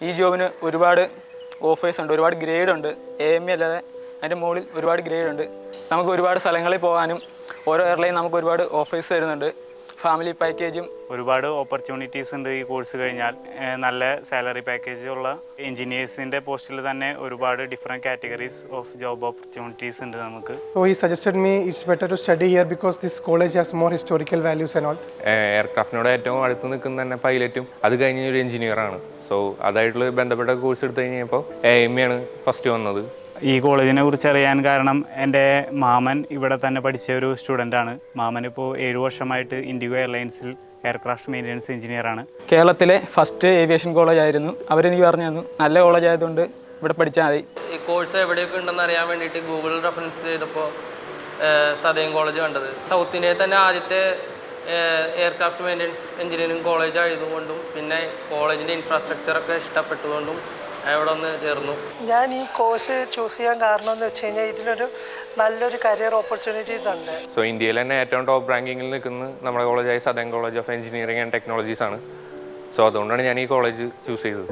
ഈ ജോബിന് ഒരുപാട് ഓഫേഴ്സ് ഉണ്ട്, ഒരുപാട് ഗ്രേഡ് ഉണ്ട്. AME അല്ലാതെ അതിൻ്റെ മുകളിൽ ഒരുപാട് ഗ്രേഡ് ഉണ്ട്. നമുക്ക് ഒരുപാട് സ്ഥലങ്ങളിൽ പോകാനും ഓരോ എയർലൈൻ നമുക്ക് ഒരുപാട് ഓഫേഴ്സ് തരുന്നുണ്ട്. ഫാമിലി പാക്കേജും ഒരുപാട് ഓപ്പർച്യൂണിറ്റീസ് ഉണ്ട്. ഈ കോഴ്സ് കഴിഞ്ഞാൽ നല്ല സാലറി പാക്കേജ് ഉള്ള എഞ്ചിനീയേഴ്സിൻ്റെ പോസ്റ്റിൽ തന്നെ ഒരുപാട് different categories of job opportunities ഉണ്ട് നമുക്ക്. So he suggested me it's better to study here because this college has more historical values and all. എയർക്രാഫ്റ്റിനോട് ഏറ്റവും അടുത്ത് നിൽക്കുന്ന തന്നെ പൈലറ്റും അത് കഴിഞ്ഞ ഒരു എഞ്ചിനീയറാണ്. സോ അതായിട്ടുള്ള ബന്ധപ്പെട്ട കോഴ്സ് എടുത്തു കഴിഞ്ഞപ്പോൾ AME ആണ് ഫസ്റ്റ് വന്നത്. ഈ കോളേജിനെ കുറിച്ച് അറിയാൻ കാരണം എൻ്റെ മാമൻ ഇവിടെ തന്നെ പഠിച്ച ഒരു സ്റ്റുഡൻ്റാണ്. മാമൻ ഇപ്പോൾ 7 വർഷമായിട്ട് ഇൻഡിഗോ എയർലൈൻസിൽ എയർക്രാഫ്റ്റ് മെയിൻ്റനൻസ് എഞ്ചിനീയറാണ്. കേരളത്തിലെ ഫസ്റ്റ് ഏവിയേഷൻ കോളേജ് ആയിരുന്നു. അവരെനിക്ക് പറഞ്ഞു തന്നു നല്ല കോളേജ് ആയതുകൊണ്ട് ഇവിടെ പഠിച്ചാൽ മതി. ഈ കോഴ്സ് എവിടെയൊക്കെ ഉണ്ടെന്ന് അറിയാൻ വേണ്ടിയിട്ട് ഗൂഗിൾ റെഫറൻസ് ചെയ്തപ്പോൾ സദേൺ കോളേജ് കണ്ടത്. സൗത്ത് ഇന്ത്യയിൽ തന്നെ ആദ്യത്തെ എയർക്രാഫ്റ്റ് മെയിൻ്റനൻസ് എഞ്ചിനീയറിംഗ് കോളേജ് ആയതുകൊണ്ടും പിന്നെ കോളേജിൻ്റെ ഇൻഫ്രാസ്ട്രക്ചറൊക്കെ ഇഷ്ടപ്പെട്ടുകൊണ്ടും അവിടെ ഒന്ന് ചേർന്നു. ഞാൻ ഈ കോഴ്സ് ചൂസ് ചെയ്യാൻ കാരണം എന്ന് വെച്ച് കഴിഞ്ഞാൽ ഇതിനൊരു നല്ലൊരു കരിയർ ഓപ്പർച്യൂണിറ്റീസ് ഉണ്ട്. സോ ഇന്ത്യയിൽ തന്നെ ഏറ്റവും ടോപ്പ് റാങ്കിങ്ങിൽ നിൽക്കുന്നത് നമ്മുടെ കോളേജായ Southern College of Engineering and Technologies ആണ്. സോ അതുകൊണ്ടാണ് ഞാൻ ഈ കോളേജ് ചൂസ് ചെയ്തത്.